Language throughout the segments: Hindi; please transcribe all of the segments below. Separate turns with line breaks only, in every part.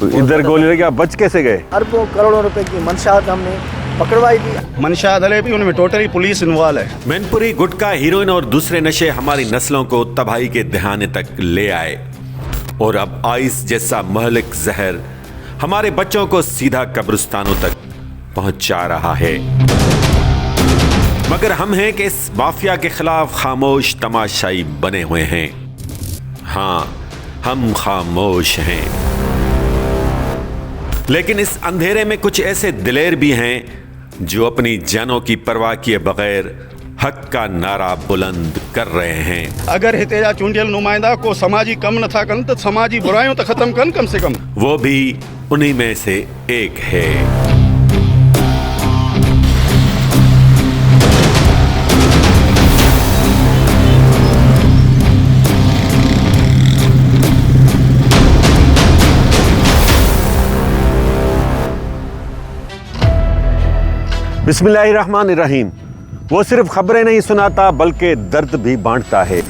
तो इधर गोली लगी, आप बच कैसे गए?
अरबों करोड़ों रुपए की मंशात हमने पकड़वाई थी।
मंशात हले भी उनमें टोटली पुलिस इन्वॉल्व है।
मैनपुरी गुटखा, हीरोइन और दूसरे नशे हमारी नस्लों को तबाही के दहाने तक ले आए और अब आइस जैसा महलिक जहर हमारे बच्चों को सीधा कब्रिस्तानों तक पहुंचा रहा है। मगर हम हैं कि इस माफिया के खिलाफ खामोश तमाशाई बने हुए हैं। हाँ, हम खामोश हैं, लेकिन इस अंधेरे में कुछ ऐसे दिलेर भी हैं जो अपनी जानों की परवाह किए बगैर हक का नारा बुलंद कर रहे हैं।
अगर हितेजा चूंडियल नुमाइंदा को समाजी कम न था कन तो समाजी बुराइयों तो खत्म कन कम से कम।
वो भी उन्हीं में से एक है।
बिस्मिल्लाहिर्रहमानिर्रहीम। वो सिर्फ खबरें नहीं सुनाता बल्कि दर्द भी बांटता है।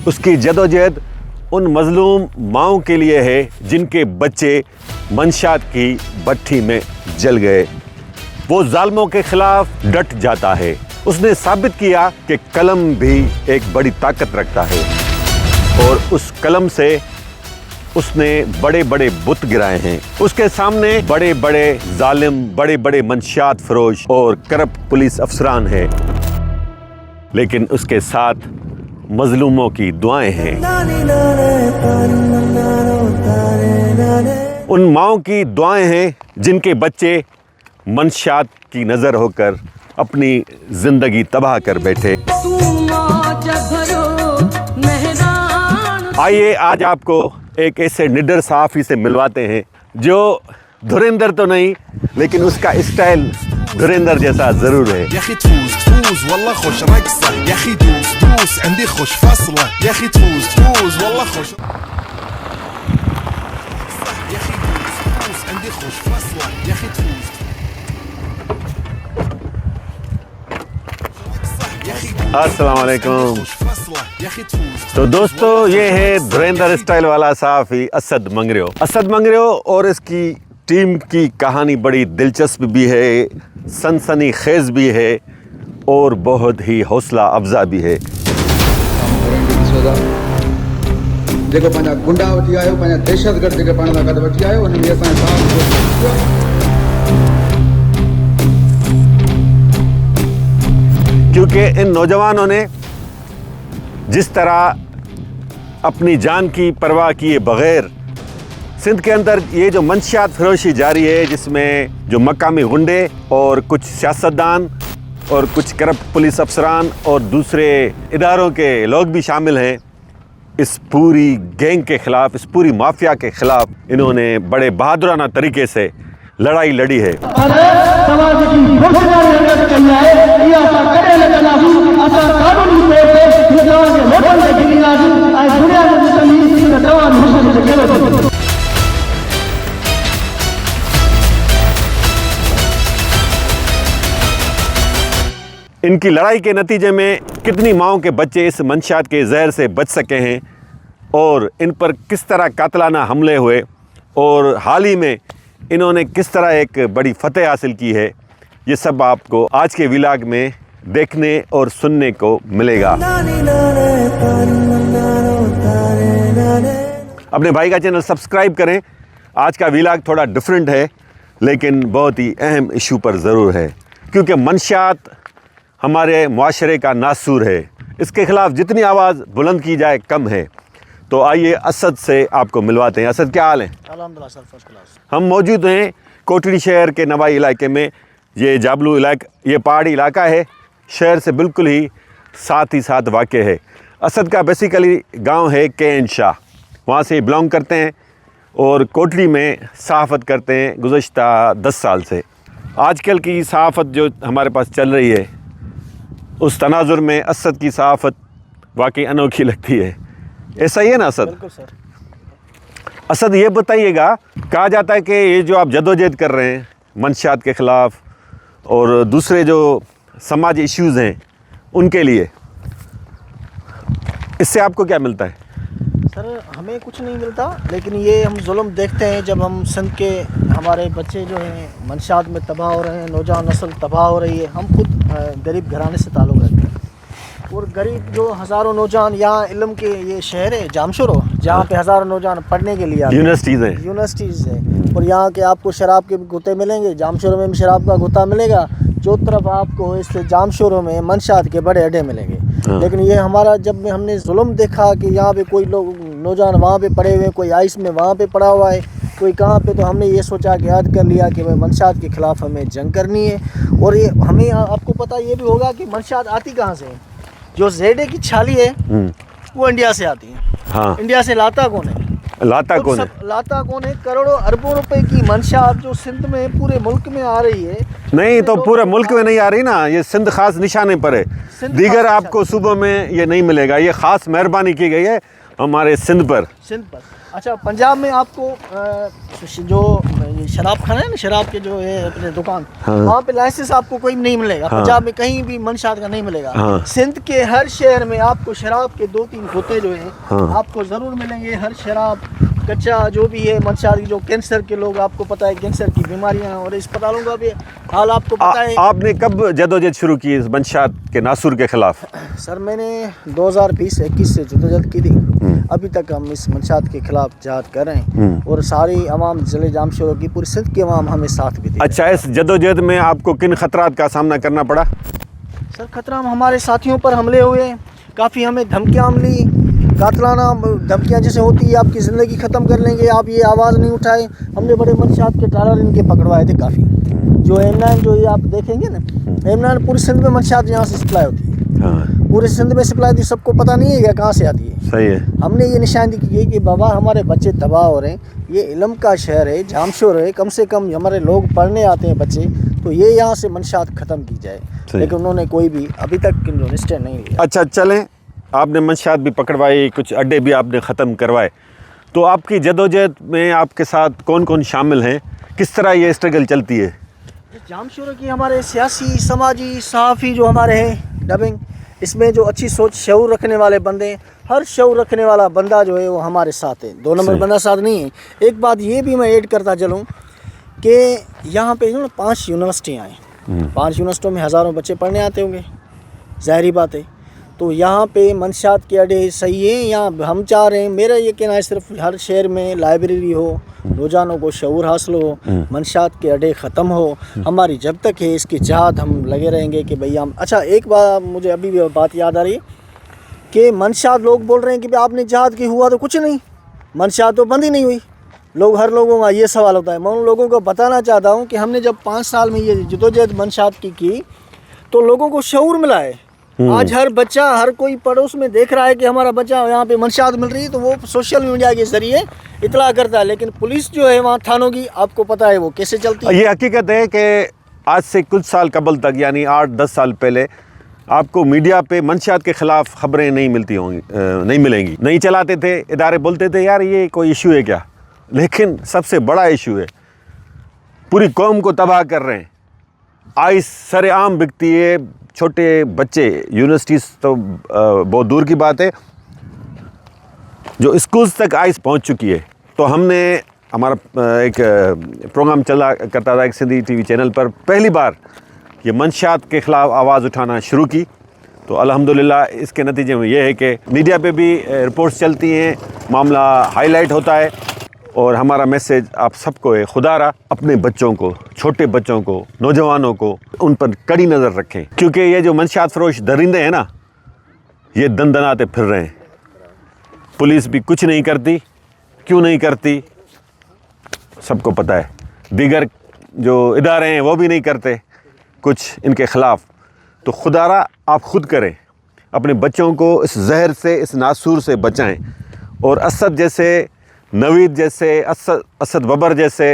उसकी जदोजहद उन मजलूम माओं के लिए है जिनके बच्चे मंशात की भट्ठी में जल गए। वो जालिमों के खिलाफ डट जाता है। उसने साबित किया कि कलम भी एक बड़ी ताकत रखता है और उस कलम से उसने बड़े बड़े बुत गिराए हैं। उसके सामने बड़े बड़े जालिम, बड़े बड़े मंशियात फरोश और करप्ट पुलिस अफसरान हैं, लेकिन उसके साथ मजलूमों की दुआएं हैं। उन माओं की दुआएं हैं जिनके बच्चे मंशियात की नजर होकर अपनी जिंदगी तबाह कर बैठे। आइए आज आपको एक ऐसे निडर सहाफ़ी से मिलवाते हैं जो धुरंधर तो नहीं, लेकिन उसका स्टाइल धुरंधर जैसा ज़रूर है। अस्सलाम वालेकुम। तो दोस्तों, ये है धुरंधर स्टाइल वाला सहाफ़ी असद मंगरियो। असद मंगरियो और इसकी टीम की कहानी बड़ी दिलचस्प भी है, सनसनी खेज भी है और बहुत ही हौसला अफजा भी है।
जेको पंहिंजा गुंडा वठी आयो, पंहिंजा दहशतगर्द जेके पाण सां गॾु वठी आयो, उन में असां
क्योंकि इन नौजवानों ने जिस तरह अपनी जान की परवाह किए बगैर सिंध के अंदर ये जो मंशियात फरोशी जारी है, जिसमें जो मकामी गुंडे और कुछ सियासतदान और कुछ करप्ट पुलिस अफसरान और दूसरे इदारों के लोग भी शामिल हैं, इस पूरी गैंग के ख़िलाफ़, इस पूरी माफिया के ख़िलाफ़ इन्होंने बड़े बहादुराना तरीके से लड़ाई लड़ी है। इनकी लड़ाई के नतीजे में कितनी माओं के बच्चे इस मंशियात के जहर से बच सके हैं और इन पर किस तरह कातलाना हमले हुए और हाल ही में इन्होंने किस तरह एक बड़ी फतेह हासिल की है, ये सब आपको आज के व्लॉग में देखने और सुनने को मिलेगा। अपने भाई का चैनल सब्सक्राइब करें। आज का व्लॉग थोड़ा डिफरेंट है, लेकिन बहुत ही अहम इशू पर ज़रूर है, क्योंकि मंशियात हमारे मुआशरे का नासूर है। इसके ख़िलाफ़ जितनी आवाज़ बुलंद की जाए कम है। तो आइए असद से आपको मिलवाते हैं। असद, क्या हाल है?
अल्हम्दुलिल्लाह सर, फर्स्ट क्लास।
हम मौजूद हैं कोटड़ी शहर के नवाई इलाके में। ये जाबलू इलाका, ये पहाड़ी इलाका है, शहर से बिल्कुल ही साथ वाक़ है। असद का बेसिकली गांव है के शाह, वहाँ से बिलोंग करते हैं और कोटड़ी में सहाफ़त करते हैं गुज़श्ता 10 साल से। आजकल की सहाफ़त जो हमारे पास चल रही है, उस तनाजुर में असद की सहाफ़त वाकई अनोखी लगती है। ऐसा ही है ना असद?
बिल्कुल सर।
असद, ये बताइएगा, कहा जाता है कि ये जो आप जदोजहद कर रहे हैं मंशियात के ख़िलाफ़ और दूसरे जो समाजी इश्यूज़ हैं उनके लिए, इससे आपको क्या मिलता है?
सर हमें कुछ नहीं मिलता, लेकिन ये हम जुल्म देखते हैं जब हम सिंध के हमारे बच्चे जो हैं मंशात में तबाह हो रहे हैं, नौजवान नस्ल तबाह हो रही है। हम खुद गरीब घराने से ताल्लुक़ रखते हैं और गरीब जो हज़ारों नौजवान यहाँ इल्म के ये शहर है जामशोरो, जहाँ पे हज़ारों नौजवान पढ़ने के लिए आते हैं। यूनिवर्सिटीज़ है और यहाँ के आपको शराब के गुत्ते मिलेंगे, जामशोरो में भी शराब का गुत्ता मिलेगा, जो तरफ आपको इस जामशोरो में मंशात के बड़े अड्डे मिलेंगे। लेकिन ये हमारा जब हमने जुल्म देखा कि यहाँ पे कोई लोग नौजवान वहाँ पे पड़े हुए हैं, कोई आइस में वहाँ पे पड़ा हुआ है, कोई कहाँ पे, तो हमने ये सोचा कि याद कर लिया कि भाई मंशात के ख़िलाफ़ हमें जंग करनी है। और ये हमें आपको पता ये भी होगा कि मंशात आती कहाँ से है। जो जेडे की छाली है वो इंडिया से आती है।
हाँ।
इंडिया से लाता कौन है?
लाता कौन है?
लाता कौन है? करोड़ों अरबों रुपए की मंशात जो सिंध में पूरे मुल्क में आ रही है।
नहीं तो पूरे मुल्क में नहीं आ रही ना, ये सिंध खास निशाने पर है। दीगर आपको सूबों में ये नहीं मिलेगा, ये खास मेहरबानी की गई है हमारे सिंध पर।
अच्छा, पंजाब में आपको जो शराब खाना है ना, शराब के जो है अपने दुकान, वहाँ पे लाइसेंस आपको कोई नहीं मिलेगा। पंजाब में कहीं भी मंशात का नहीं मिलेगा। सिंध के हर शहर में आपको शराब के 2-3 गुत्ते जो है आपको ज़रूर मिलेंगे। हर शराब कच्चा जो भी है मंशात की, जो कैंसर के लोग, आपको पता है कैंसर की बीमारियाँ और अस्पतालों का भी हाल आपको पता है।
आपने कब जदोजहद शुरू की इस मंशात के नासूर के खिलाफ?
सर मैंने 2020-21 से जदोजहद की थी। अभी तक हम इस मंशात के खिलाफ जहाद कर रहे हैं और सारी अवाम ज़िले जामशोरो की, पूरी सिंध की अवाम हमें साथ भी दी।
अच्छा, इस जदोजहद में आपको किन खतरात का सामना करना पड़ा?
सर खतरा हमारे साथियों पर हमले हुए, काफ़ी हमें धमकियाँ मिली, कातलाना धमकियाँ जैसे होती है आपकी ज़िंदगी ख़त्म कर लेंगे, आप ये आवाज़ नहीं उठाए। हमने बड़े मंशात के ट्रालर इनके पकड़वाए थे काफ़ी। जो M9 जो ये आप देखेंगे ना, M9 पूरी सिंध में मंशात यहाँ से सप्लाई होती है। पूरे सिंध में सप्लाई थी, सबको पता नहीं है कहाँ से आती है।
सही है।
हमने ये निशानदेही की कि बाबा हमारे बच्चे तबाह हो रहे हैं, ये इल्म का शहर है, जामशोर है, कम से कम हमारे लोग पढ़ने आते हैं बच्चे, तो ये यहाँ से मंशात ख़त्म की जाए। लेकिन उन्होंने कोई भी अभी तक स्टैंड नहीं लिया।
अच्छा चलें, आपने मंशात भी पकड़वाई, कुछ अड्डे भी आपने ख़त्म करवाए, तो आपकी जदोजहद में आपके साथ कौन कौन शामिल हैं, किस तरह ये स्ट्रगल चलती है?
जामशोर की हमारे सियासी, समाजी, सहाफ़ी जो हमारे हैं डबिंग, इसमें जो अच्छी सोच शऊर रखने वाले बंदे, हर शऊर रखने वाला बंदा जो है वो हमारे साथ है। 2 नंबर बंदा साथ नहीं है। एक बात ये भी मैं ऐड करता चलूँ कि यहाँ पे जो 5 यूनिवर्सिटियाँ हैं, 5 यूनिवर्सिटियों में हज़ारों बच्चे पढ़ने आते होंगे, ज़ाहिरी बात है। तो यहाँ पे मंशात के अड्डे सही है। यहाँ हम चाह रहे हैं, मेरा ये कहना है, सिर्फ हर शहर में लाइब्रेरी हो, नौजवानों को शऊर हासिल हो, मंशात के अड्डे ख़त्म हो। हमारी जब तक है इसकी जहाद हम लगे रहेंगे कि भैया हम। अच्छा एक बात मुझे अभी भी बात याद आ रही है कि मंशात लोग बोल रहे हैं कि भाई आपने जहाद की हुआ तो कुछ नहीं, मंशात तो बंद ही नहीं हुई। हर लोगों का ये सवाल होता है। मैं उन लोगों को बताना चाहता हूँ कि हमने जब 5 साल में ये जदोजहद मंशात की तो लोगों को शऊर मिला है। आज हर बच्चा, हर कोई पड़ोस में देख रहा है कि हमारा बच्चा यहाँ पे मंशात मिल रही है, तो वो सोशल मीडिया के ज़रिए इतला करता है। लेकिन पुलिस जो है वहाँ थानों की, आपको पता है वो कैसे चलती है।
ये हकीकत है कि आज से कुछ साल कबल तक, यानी 8-10 साल पहले, आपको मीडिया पे मंशात के ख़िलाफ़ ख़बरें नहीं मिलती होंगी, नहीं मिलेंगी, नहीं चलाते थे इदारे, बोलते थे यार ये कोई इशू है क्या। लेकिन सबसे बड़ा इशू है, पूरी कौम को तबाह कर रहे हैं। आइस सरेआम बिकती है, छोटे बच्चे, यूनिवर्सिटीज़ तो बहुत दूर की बात है, जो स्कूल्स तक आइस पहुंच चुकी है। तो हमने, हमारा एक प्रोग्राम चला करता था एक सिंधी टीवी चैनल पर, पहली बार ये मंशात के ख़िलाफ़ आवाज़ उठाना शुरू की। तो अल्हम्दुलिल्लाह इसके नतीजे में ये है कि मीडिया पे भी रिपोर्ट्स चलती हैं, मामला हाईलाइट होता है। और हमारा मैसेज आप सबको है, खुदारा अपने बच्चों को, छोटे बच्चों को, नौजवानों को, उन पर कड़ी नज़र रखें, क्योंकि ये जो मंशात फरोश दरिंदे हैं ना, ये दंदनाते फिर रहे हैं। पुलिस भी कुछ नहीं करती। क्यों नहीं करती सबको पता है। दीगर जो इदारे हैं वो भी नहीं करते कुछ इनके ख़िलाफ़। तो खुदारा आप ख़ुद करें, अपने बच्चों को इस जहर से, इस नासूर से बचाएं। और असद जैसे, नवीद जैसे, असद बबर जैसे,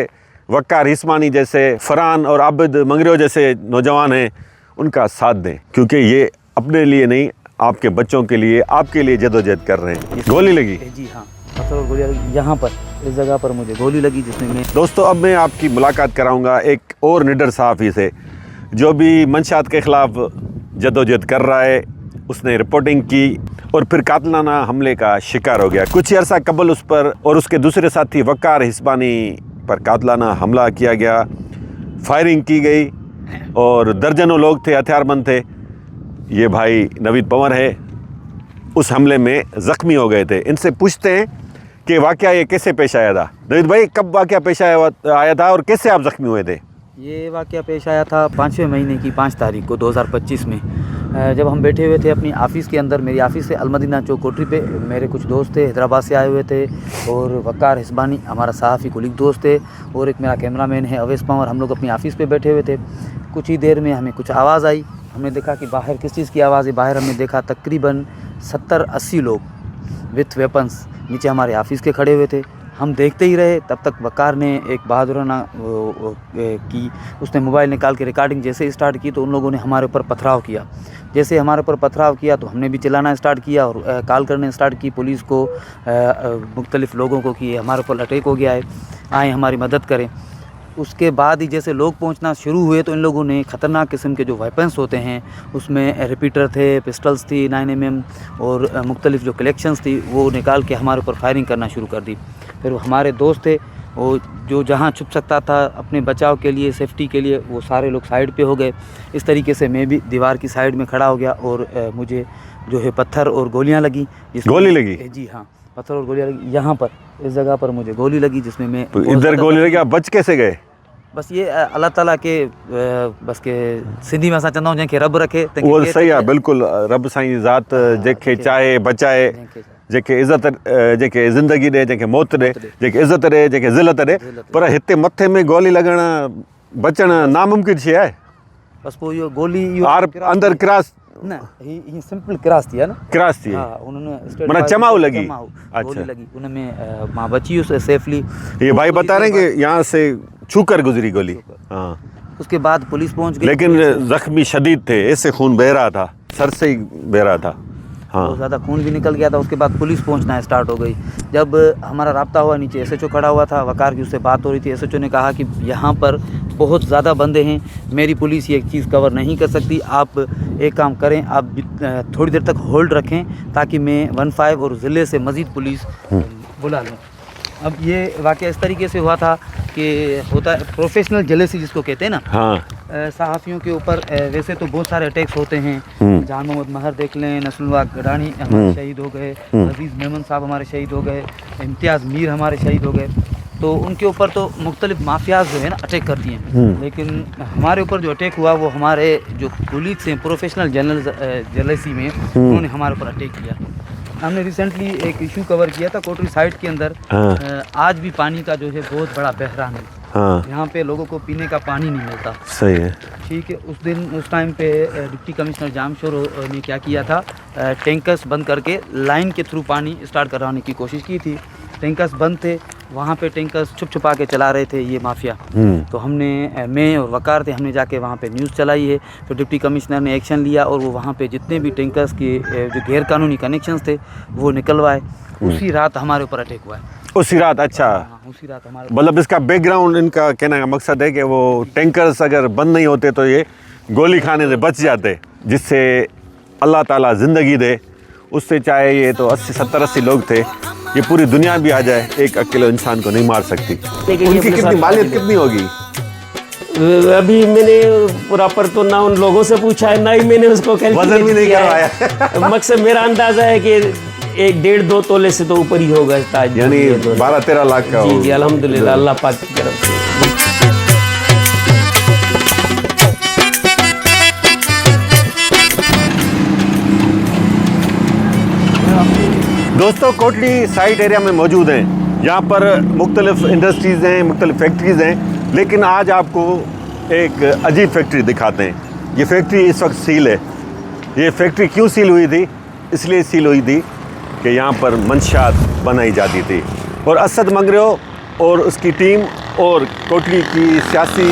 वक्कार हिस्मानी जैसे, फरहान और आबिद मंगरियो जैसे नौजवान हैं, उनका साथ दें, क्योंकि ये अपने लिए नहीं, आपके बच्चों के लिए, आपके लिए जदोजहद कर रहे हैं। गोली लगी?
जी हाँ, मतलब गोली यहाँ पर, इस जगह पर मुझे गोली लगी, जिसमें मैं।
दोस्तों अब मैं आपकी मुलाकात कराऊंगा एक और निडर सहाफ़ी से, जो भी मंशात के ख़िलाफ़ जदोजहद कर रहा है, उसने रिपोर्टिंग की और फिर कातलाना हमले का शिकार हो गया। कुछ अर्सा कबल उस पर और उसके दूसरे साथी वकार हिस्बानी पर कातलाना हमला किया गया, फायरिंग की गई और दर्जनों लोग थे, हथियारबंद थे। ये भाई नवीद पंवर है, उस हमले में ज़ख्मी हो गए थे। इनसे पूछते हैं कि वाक़या ये कैसे पेश आया था। नवीद भाई, कब वाक़या पेश आया था और कैसे आप ज़ख्मी हुए थे?
ये वाक़या पेश आया था 5वें महीने की 5 तारीख को 2025 में, जब हम बैठे हुए थे अपनी ऑफ़िस के अंदर। मेरी ऑफ़िस से अलमदीना चौक कोठरी पे मेरे कुछ दोस्त थे, हैदराबाद से आए हुए थे, और वकार हिस्बानी हमारा सहाफ़ी कुलीग दोस्त थे, और एक मेरा कैमरामैन है अवैस पंवर। हम लोग अपनी ऑफ़िस पे बैठे हुए थे। कुछ ही देर में हमें कुछ आवाज़ आई। हमने देखा कि बाहर किस चीज़ की आवाज़ है। बाहर हमने देखा तकरीबन 70-80 लोग विथ वेपन्स नीचे हमारे ऑफ़िस के खड़े हुए थे। हम देखते ही रहे। तब तक वकार ने एक बहादुराना की उसने मोबाइल निकाल के रिकॉर्डिंग जैसे स्टार्ट की तो उन लोगों ने हमारे ऊपर पथराव किया। जैसे हमारे ऊपर पथराव किया तो हमने भी चिल्लाना स्टार्ट किया और कॉल करने स्टार्ट की पुलिस को, मुख्तलिफ़ लोगों को कि हमारे ऊपर अटैक हो गया है, आए हमारी मदद करें। उसके बाद ही जैसे लोग पहुंचना शुरू हुए तो इन लोगों ने ख़तरनाक किस्म के जो वेपन्स होते हैं, उसमें रिपीटर थे, पिस्टल्स थी 9mm और मुख्तलिफ़ जो कलेक्शंस थी वो निकाल के हमारे ऊपर फायरिंग करना शुरू कर दी। फिर हमारे दोस्त थे वो जो जहाँ छुप सकता था अपने बचाव के लिए, सेफ्टी के लिए, वो सारे लोग साइड पे हो गए। इस तरीके से मैं भी दीवार की साइड में खड़ा हो गया और मुझे जो है पत्थर और गोलियां लगी।
गोली लगी?
जी हाँ, पत्थर और गोलियां लगी। यहाँ पर इस जगह पर मुझे गोली लगी जिसमें मैं
तो इधर गोली लगी, आप बच कैसे गए?
बस ये अल्लाह ताला के बस के सिंधी में असां चवंदा आहियूं जंहिंखे रब रखे
वो सही आहे, बिल्कुल रब साईं ज़ात जेके चाहे बचाए, जेके इज़त, जेके ज़िंदगी ॾे, जेके मौत ॾे, जेके इज़त ॾे, जेके ज़िलत ॾे। पर हिते मथे में गोली लॻण बचणु नामुमकिन शइ आहे।
बस पोइ इहो गोली इहो
आर अंदर क्रॉस
न ही सिंपल क्रॉस थी है ना,
क्रॉस थी,
हाँ उन्होंने
माना चमाऊ लगी।
गोली लगी उनमें, माँ बची उससे सेफली।
ये भाई बता रहे हैं कि यहाँ से छूकर गुजरी गोली। हाँ,
उसके बाद पुलिस पहुंच गई,
लेकिन जख्मी शदीद थे, ऐसे खून बह रहा था, सर से ही बह रहा था। हाँ,
बहुत ज़्यादा खून भी निकल गया था। उसके बाद पुलिस पहुंचना स्टार्ट हो गई। जब हमारा राब्ता हुआ, नीचे एसएचओ खड़ा हुआ था, वकार की उससे बात हो रही थी। एसएचओ ने कहा कि यहाँ पर बहुत ज़्यादा बंदे हैं, मेरी पुलिस ये चीज़ कवर नहीं कर सकती, आप एक काम करें, आप थोड़ी देर तक होल्ड रखें ताकि मैं 15 और ज़िले से मज़ीद पुलिस बुला लूँ। अब ये वाक़या इस तरीके से हुआ था कि होता है प्रोफेशनल जेलेसी जिसको कहते हैं ना।
हाँ,
सहाफ़ियों के ऊपर वैसे तो बहुत सारे अटैक्स होते हैं। जान मोहम्मद महर देख लें, नसरुल्लाह गडानी हमारे शहीद हो गए, अजीज़ मेमन साहब हमारे शहीद हो गए, इम्तियाज़ मीर हमारे शहीद हो गए। तो उनके ऊपर तो मुख्तलिफ माफियाज जो है ना अटैक करती हैं, लेकिन हमारे ऊपर जो अटैक हुआ वो हमारे जो कुलीग्स हैं प्रोफेशनल जेलेसी में, उन्होंने हमारे ऊपर अटैक किया। हमने रिसेंटली एक इशू कवर किया था कोटरी साइड के अंदर। आज भी पानी का जो है बहुत बड़ा बहरान है।
हाँ,
यहाँ पे लोगों को पीने का पानी नहीं मिलता।
सही है।
ठीक है, उस टाइम पे डिप्टी कमिश्नर जामशोर ने क्या किया था, टैंकर्स बंद करके लाइन के थ्रू पानी स्टार्ट कराने की कोशिश की थी। टैंकर्स बंद थे, वहाँ पे टैंकर्स छुप छुपा के चला रहे थे ये माफिया। तो हमने, मैं और वकार थे, हमने जाके वहाँ पे न्यूज़ चलाई है। तो डिप्टी कमिश्नर ने एक्शन लिया और वो वहाँ पे जितने भी टैंकर्स के जो गैर कानूनी कनेक्शंस थे वो निकलवाए। उसी रात हमारे ऊपर अटैक हुआ है।
उसी रात? अच्छा,
उसी रात हमारे,
मतलब इसका बैकग्राउंड, इनका कहने का मकसद है कि वो टैंकर्स अगर बंद नहीं होते तो ये गोली खाने से बच जाते, जिससे अल्लाह ताला ज़िंदगी दे। उससे चाहे ये तो 80-70-80 लोग थे, ये पूरी दुनिया भी आ जाए, एक अकेले इंसान को नहीं मार सकती। उनकी कितनी मालियत कितनी होगी?
अभी मैंने प्रॉपर तो ना उन लोगों से पूछा है, ना ही मैंने उसको
वजन भी नहीं करवाया।
मकसद मेरा अंदाजा है कि 1-1.5-2 तोले से तो ऊपर ही होगा ताज,
यानी 12-13 लाख का।
जी जी, अल्हम्दुलिल्लाह, अल्लाह पाक की तरफ से।
दोस्तों, कोटली साइट एरिया में मौजूद हैं। यहाँ पर मुख्तलिफ इंडस्ट्रीज़ हैं, मुख्तलिफ फैक्ट्रीज़ हैं, लेकिन आज आपको एक अजीब फैक्ट्री दिखाते हैं। ये फैक्ट्री इस वक्त सील है। ये फैक्ट्री क्यों सील हुई थी? इसलिए सील हुई थी कि यहाँ पर मंशात बनाई जाती थी, और असद मंगरो और उसकी टीम और कोटली की सियासी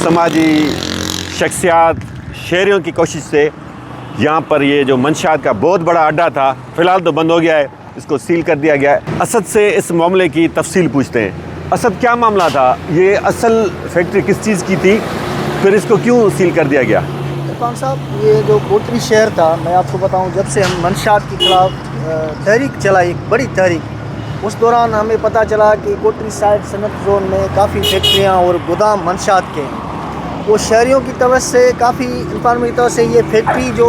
समाजी शख्सियात, शहरियों की कोशिश से यहाँ पर ये जो मंशात का बहुत बड़ा अड्डा था, फ़िलहाल तो बंद हो गया है, इसको सील कर दिया गया है। असद से इस मामले की तफसील पूछते हैं। असद, क्या मामला था? ये असल फैक्ट्री किस चीज़ की थी, फिर इसको क्यों सील कर दिया गया?
इरफान साहब, ये जो कोटरी शहर था, मैं आपको बताऊं, जब से हम मंशात के खिलाफ तहरीक चलाई, एक बड़ी तहरीक, उस दौरान हमें पता चला कि कोटरी साइड सनत जोन में काफ़ी फैक्ट्रियां और गोदाम मंशात के हैं। वो शहरियों की तरफ से काफ़ी इन्फॉर्मेशन की तरफ से ये फैक्ट्री जो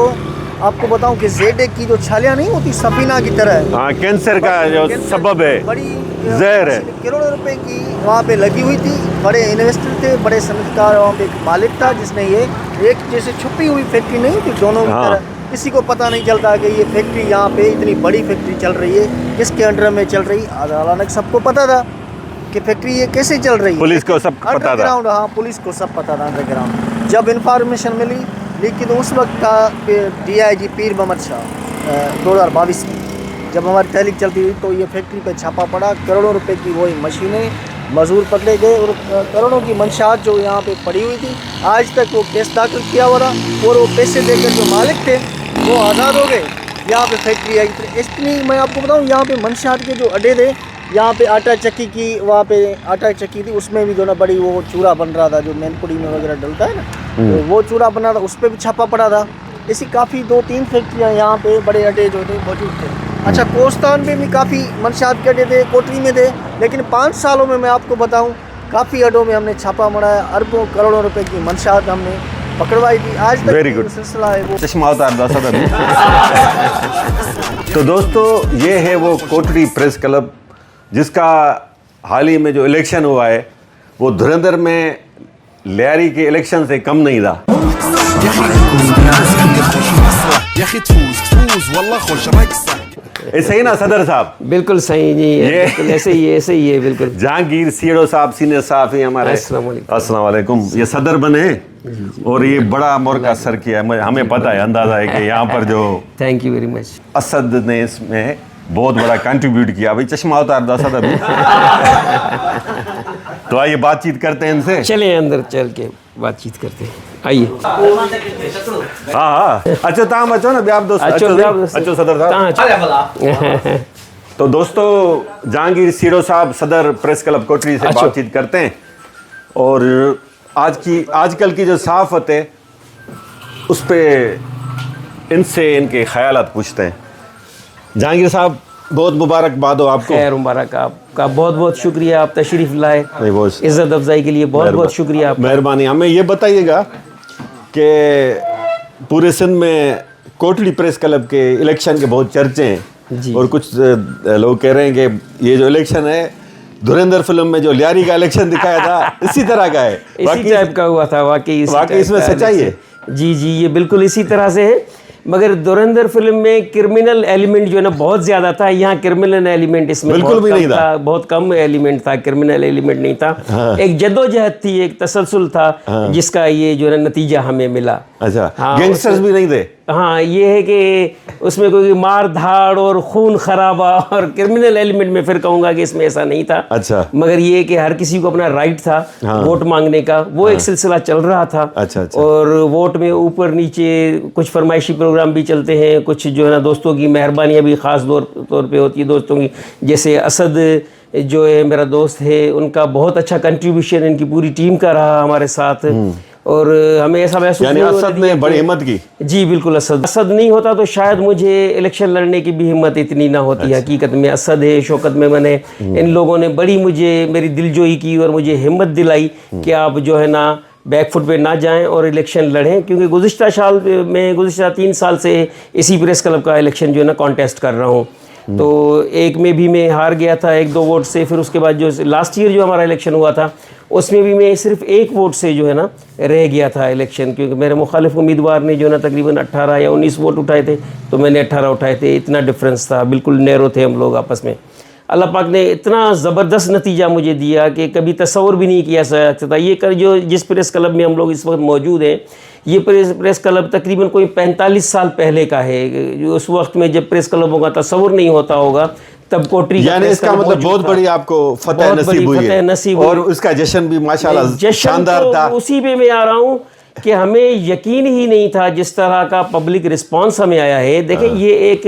आपको बताऊं कि जेड की जो छालियाँ नहीं होती सफीना की तरह है,
हाँ, कैंसर का जो सबब है,
बड़ी
जहर है,
करोड़ों रुपए की वहाँ पे लगी हुई थी। बड़े इन्वेस्टर थे, बड़े सनतकार, वहाँ पे एक मालिक था जिसने ये एक जैसे छुपी हुई फैक्ट्री नहीं थी दोनों की
हाँ।
तरह, किसी को पता नहीं चलता कि ये फैक्ट्री यहाँ पे इतनी बड़ी फैक्ट्री चल रही है, किसके अंडर में चल रही। हालांकि सबको पता था कि फैक्ट्री ये कैसे चल रही है,
पुलिस को सब पता था।
अंडरग्राउंड, हाँ, पुलिस को सब पता था अंडरग्राउंड। जब इन्फॉर्मेशन मिली, लेकिन उस वक्त का DIG पीर मोहम्मद शाह 2022 में जब हमारी तहरीक चलती हुई तो ये फैक्ट्री पे छापा पड़ा, करोड़ों रुपए की वही मशीनें, मजदूर पकड़े गए और करोड़ों की मंशात जो यहाँ पे पड़ी हुई थी, आज तक वो केस दाखिल किया हुआ था और वो पैसे देकर जो मालिक थे वो आज़ाद हो गए। यहाँ पे फैक्ट्री आई इतनी, मैं आपको बताऊँ, यहाँ पे मंशात के जो अड्डे थे, यहाँ पे आटा चक्की की, वहाँ पे आटा चक्की थी, उसमें भी जो ना बड़ी वो चूड़ा बन रहा था जो मैनपुरी में वगैरह डलता है ना, तो वो चूड़ा बना था, उस पर भी छापा पड़ा था। ऐसी काफ़ी 2-3 फैक्ट्रियाँ यहाँ पे बड़े अड्डे जो थे मौजूद थे। अच्छा, कोस्तान में भी काफ़ी मंशात के अड्डे थे, कोटरी में थे, लेकिन 5 सालों में मैं आपको बताऊँ काफ़ी अड्डों में हमने छापा मराया, अरबों करोड़ों रुपए की मंशात हमने पकड़वाई थी। आज तक
Very good.
सिलसिला है वो।
चश्मा उतार दो सदर। तो दोस्तों, ये है वो कोटरी प्रेस क्लब जिसका हाल ही में जो इलेक्शन हुआ है वो धुरंधर में लियारी के इलेक्शन से कम नहीं था। ऐसे ही ना सदर साहब?
बिल्कुल सही जी, बिल्कुल ऐसे ही है बिल्कुल।
जहांगीर सीडो साहब, सीनियर साहब ही हमारे। अस्सलाम वालेकुम। ये सदर बने और ये बड़ा मोर्का असर किया है, हमें पता है, अंदाजा है कि यहाँ पर जो
thank you very much.
Asad ने इसमें बहुत बड़ा कंट्रीब्यूट किया। भाई चश्मा उतार दो असद अभी। तो आइए बातचीत करते हैं इनसे।
चले अंदर चल के बातचीत करते हैं, आइए।
हाँ, अच्छो ताम अच्छो ना ब्याह दोस्त, अच्छो सदर साहब। तो दोस्तों, जहांगीर सीडो साहब सदर प्रेस क्लब कोटरी से बातचीत करते हैं और आजकल की जो सहाफत है उस पे इनसे इनके ख्यालात पूछते हैं। जहांगीर साहब, बहुत मुबारकबाद हो आपको।
खैर मुबारक, आपका बहुत बहुत शुक्रिया, आप तशरीफ लाए, इज्जत अफजाई के लिए बहुत बहुत शुक्रिया आपका।
मेहरबानी। हमें ये बताइएगा कि पूरे सिंध में कोटली प्रेस क्लब के इलेक्शन के बहुत चर्चे हैं और कुछ लोग कह रहे हैं कि ये जो इलेक्शन है धुरंधर फिल्म में जो लियारी का इलेक्शन दिखाया था इसी तरह का है,
इसी टाइप का हुआ था। वाकई
इसमें सच्चाई है?
जी, ये बिल्कुल इसी तरह से है, मगर धुरंधर फिल्म में क्रिमिनल एलिमेंट जो है ना बहुत ज़्यादा था, यहाँ क्रिमिनल एलिमेंट इसमें
बिल्कुल भी नहीं था,
बहुत कम एलिमेंट था, क्रिमिनल एलिमेंट नहीं था। हाँ। एक जद्दोजहद थी, एक तसलसल था। हाँ। जिसका ये जो है नतीजा हमें मिला।
अच्छा,
हाँ,
गैंगस्टर्स भी नहीं थे?
हाँ, ये है कि उसमें कोई मार धाड़ और खून खराबा और क्रिमिनल एलिमेंट में फिर कहूँगा कि इसमें ऐसा नहीं था।
अच्छा।
मगर ये कि हर किसी को अपना राइट था। हाँ। वोट मांगने का, वो एक सिलसिला चल रहा था।
अच्छा।
और वोट में ऊपर नीचे कुछ फरमाइशी प्रोग्राम भी चलते हैं, कुछ जो है ना दोस्तों की मेहरबानियाँ भी ख़ास तौर पे होती है दोस्तों की। जैसे असद जो है मेरा दोस्त है, उनका बहुत अच्छा कंट्रीब्यूशन इनकी पूरी टीम का रहा हमारे साथ और हमें ऐसा महसूस
यानी असद ने बड़ी हिम्मत की।
जी बिल्कुल, असद नहीं होता तो शायद मुझे इलेक्शन लड़ने की भी हिम्मत इतनी ना होती। अच्छा। हकीकत में असद है, शौकत मेमन है, इन लोगों ने बड़ी मेरी दिलजोई की और मुझे हिम्मत दिलाई कि आप जो है ना बैकफुट पे ना जाएं और इलेक्शन लड़ें, क्योंकि गुज़िश्ता 3 साल से इसी प्रेस क्लब का इलेक्शन जो है ना कॉन्टेस्ट कर रहा हूँ। तो एक में भी मैं हार गया था 1-2 वोट से, फिर उसके बाद जो लास्ट ईयर जो हमारा इलेक्शन हुआ था उसमें भी मैं सिर्फ 1 वोट से जो है ना रह गया था इलेक्शन, क्योंकि मेरे मुखालिफ उम्मीदवार ने जो है ना तकरीबन 18 या 19 वोट उठाए थे, तो मैंने 18 उठाए थे। इतना डिफरेंस था, बिल्कुल नैरो थे हम लोग आपस में। अल्लाह पाक ने इतना ज़बरदस्त नतीजा मुझे दिया कि कभी तस्वर भी नहीं किया जा सकता था। ये जो जिस प्रेस क्लब में हम लोग इस वक्त मौजूद हैं, ये प्रेस क्लब तकरीबन कोई 45 साल पहले का है। जो उस वक्त में जब प्रेस क्लबों का तस्वर नहीं होता होगा तब कोटरी,
यानी इसका मतलब बहुत बड़ी आपको फतह नसीब हुई है और उसका जश्न भी माशाल्लाह शानदार था।
उसी पे मैं आ रहा हूँ कि हमें यकीन ही नहीं था जिस तरह का पब्लिक रिस्पांस हमें आया है। देखें, ये एक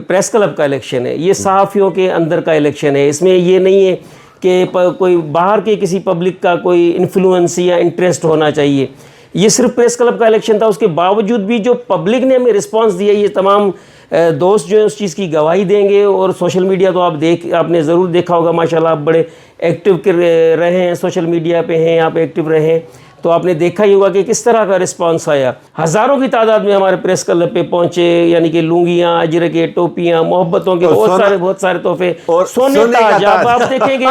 प्रेस क्लब का इलेक्शन है, ये सहाफ़ियों के अंदर का इलेक्शन है। इसमें ये नहीं है कि कोई बाहर के किसी पब्लिक का कोई इन्फ्लुएंस या इंटरेस्ट होना चाहिए। ये सिर्फ प्रेस क्लब का इलेक्शन था, उसके बावजूद भी जो पब्लिक ने हमें रिस्पांस दिया, ये तमाम दोस्त जो हैं उस चीज़ की गवाही देंगे। और सोशल मीडिया तो आपने ज़रूर देखा होगा, माशाल्लाह आप बड़े एक्टिव रहे हैं, सोशल मीडिया पे हैं, आप एक्टिव रहे हैं, तो आपने देखा ही होगा कि किस तरह का रिस्पांस आया। हज़ारों की तादाद में हमारे प्रेस क्लब पे पहुंचे, यानी कि लूंगियाँ, अजरके, टोपियाँ, मोहब्बतों के बहुत सारे तोहफे और सोने ताज। आप देखेंगे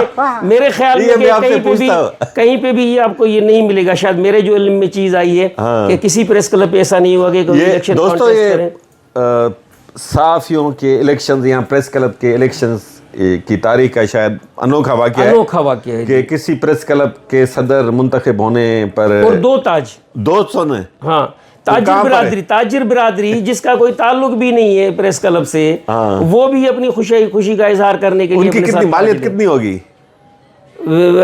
मेरे ख्याल में कहीं पे भी ये आपको ये नहीं मिलेगा, शायद मेरे जो इल्म में चीज़ आई है कि किसी प्रेस क्लब पे ऐसा नहीं हुआ कि कोई इलेक्शन कॉन्टेस्ट करें।
सहाफ़ियों के इलेक्शंस या प्रेस क्लब के इलेक्शंस की तारीख का शायद अनोखा वाक़या है कि किसी प्रेस क्लब के सदर मुंतखब होने पर
और दो सोने,
हाँ,
ताजिर बिरादरी जिसका कोई ताल्लुक भी नहीं है प्रेस क्लब से, वो भी अपनी खुशी का इजहार करने के लिए
उनकी कितनी मालियत कितनी होगी?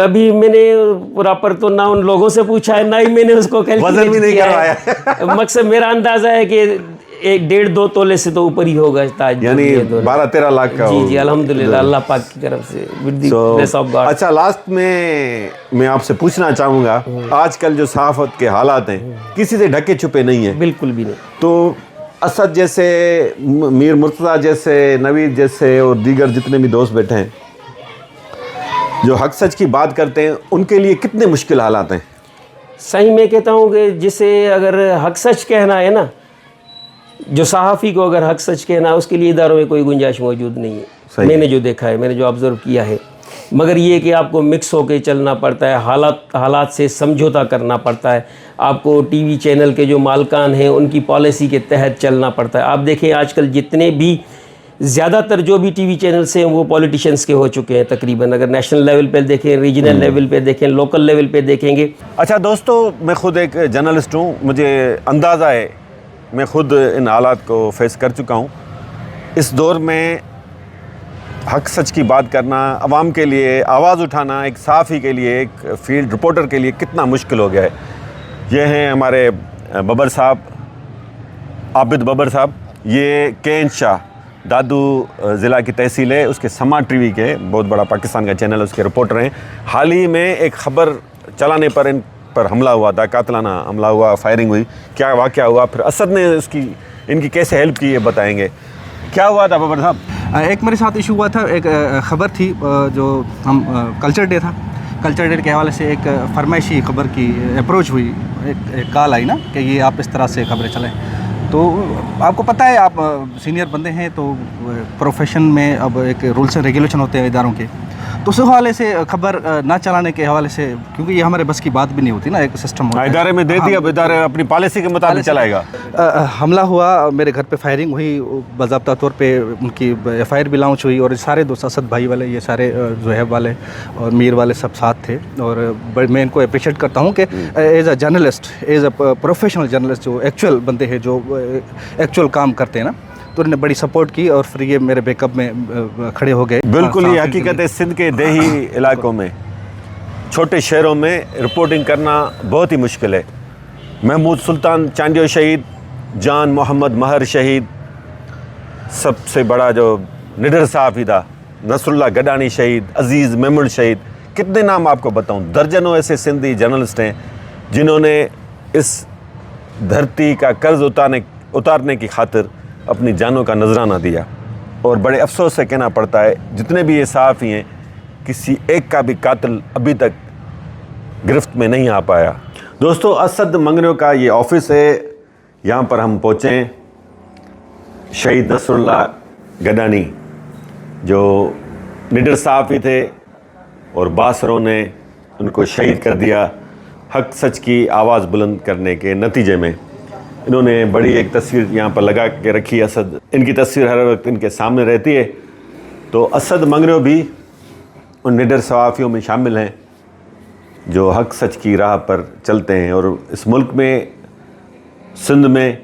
अभी मैंने प्रॉपर तो ना उन लोगों से पूछा है, ना ही मैंने उसको
वजन भी नहीं करवाया।
मकसद मेरा अंदाजा है कि 1.5-2 तोले से तो ऊपर ही होगा ताज,
यानी 12-13 लाख का।
जी अल्हम्दुलिल्लाह, अल्लाह पाक की तरफ से with the bless of God.
अच्छा, लास्ट में मैं आपसे पूछना चाहूँगा, आजकल जो सहाफ़त के हालात हैं किसी से ढके छुपे नहीं है,
बिल्कुल भी नहीं।
तो असद जैसे, मीर मुर्तज़ा जैसे, नवीद जैसे और दीगर जितने भी दोस्त बैठे हैं जो हक सच की बात करते हैं, उनके लिए कितने मुश्किल हालात हैं?
सही मैं कहता हूँ कि जिसे अगर हक सच कहना है ना, जो सहाफ़ी को अगर हक सच कहना है, उसके लिए इदारों में कोई गुंजाइश मौजूद नहीं है। मैंने जो देखा है, मैंने जो ऑब्ज़र्व किया है, मगर ये कि आपको मिक्स होकर चलना पड़ता है, हालात से समझौता करना पड़ता है, आपको टीवी चैनल के जो मालकान हैं उनकी पॉलिसी के तहत चलना पड़ता है। आप देखें आजकल जितने भी ज़्यादातर जो भी टीवी चैनल्स हैं वो पॉलिटिशियंस के हो चुके हैं तकरीबन, अगर नेशनल लेवल पे देखें, रीजनल लेवल पे देखें, लोकल लेवल पे देखेंगे।
अच्छा दोस्तों, मैं ख़ुद एक जर्नलिस्ट हूँ, मुझे अंदाज़ा है, मैं ख़ुद इन हालात को फेस कर चुका हूँ। इस दौर में हक सच की बात करना, आवाम के लिए आवाज़ उठाना, एक सहाफ़ी के लिए, एक फील्ड रिपोर्टर के लिए कितना मुश्किल हो गया है। ये हैं हमारे बबर साहब, आबिद बबर साहब। ये केन शाह दादू ज़िला की तहसील है, उसके समा टीवी के बहुत बड़ा पाकिस्तान का चैनल, उसके रिपोर्टर हैं। हाल ही में एक ख़बर चलाने पर इन पर हमला हुआ था, कातलाना हमला हुआ, फायरिंग हुई। क्या वाक़या हुआ, फिर असद ने इनकी कैसे हेल्प की, ये बताएंगे। क्या हुआ था बबर साहब?
एक मेरे साथ इशू हुआ था, एक ख़बर थी जो हम कल्चर डे था, कल्चर डे के हवाले से एक फरमाइशी ख़बर की अप्रोच हुई, एक कॉल आई ना कि ये आप इस तरह से ख़बरें चलें। तो आपको पता है, आप सीनियर बंदे हैं, तो प्रोफेशन में अब एक रूल्स एंड रेगुलेशन होते हैं इदारों के, तो उस हवाले से खबर ना चलाने के हवाले से, क्योंकि ये हमारे बस की बात भी नहीं होती ना, एक सिस्टम होता है
इदारे में दे दिया, अब इदारे अपनी पॉलिसी के मुताबिक चलाएगा।
हमला हुआ, मेरे घर पे फायरिंग हुई, बाज़ाब्ता तौर पे उनकी FIR भी लॉन्च हुई, और सारे दोस्त असद भाई वाले, ये सारे ज़ुहैब वाले और मीर वाले सब साथ थे। और मैं इनको अप्रिशिएट करता हूँ कि as a journalist, as a professional journalist, जो एक्चुअल बंदे हैं, जो एक्चुअल काम करते हैं ना, तो उन्होंने बड़ी सपोर्ट की और फिर ये मेरे बैकअप में खड़े हो गए।
बिल्कुल, ये हकीकत है। सिंध के देही इलाकों में, छोटे शहरों में रिपोर्टिंग करना बहुत ही मुश्किल है। महमूद सुल्तान चांडियो शहीद, जान मोहम्मद महर शहीद, सबसे बड़ा जो निडर सहाफ़ी था नसरुल्लाह गडानी शहीद, अजीज़ मेमुन शहीद, कितने नाम आपको बताऊं। दर्जनों ऐसे सिंधी जर्नलिस्ट हैं जिन्होंने इस धरती का कर्ज उतारने की खातिर अपनी जानों का नजराना दिया। और बड़े अफसोस से कहना पड़ता है, जितने भी ये सहाफ़ी हैं, किसी एक का भी कातिल अभी तक गिरफ्त में नहीं आ पाया। दोस्तों, असद मंगनियों का ये ऑफिस है, यहाँ पर हम पहुँचे हैं। शहीद नसरुल्लाह गडानी जो निडर सहाफ़ी थे और बासरों ने उनको शहीद कर दिया हक सच की आवाज़ बुलंद करने के नतीजे में। इन्होंने बड़ी एक तस्वीर यहाँ पर लगा के रखी है, असद। इनकी तस्वीर हर वक्त इनके सामने रहती है। तो असद मंगनियों भी उन निडर सहाफ़ियों में शामिल हैं जो हक सच की राह पर चलते हैं। और इस मुल्क में, सिंध में,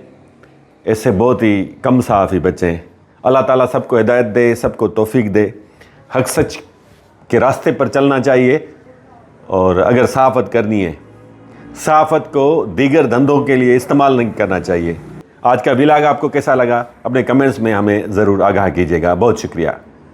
ऐसे बहुत ही कम सहाफ़ी बचे हैं। अल्लाह ताला सबको हिदायत दे, सबको तौफीक दे। हक सच के रास्ते पर चलना चाहिए। और अगर सहाफ़त करनी है, सहाफ़त को दीगर धंधों के लिए इस्तेमाल नहीं करना चाहिए। आज का व्लॉग आपको कैसा लगा, अपने कमेंट्स में हमें ज़रूर आगाह कीजिएगा। बहुत शुक्रिया।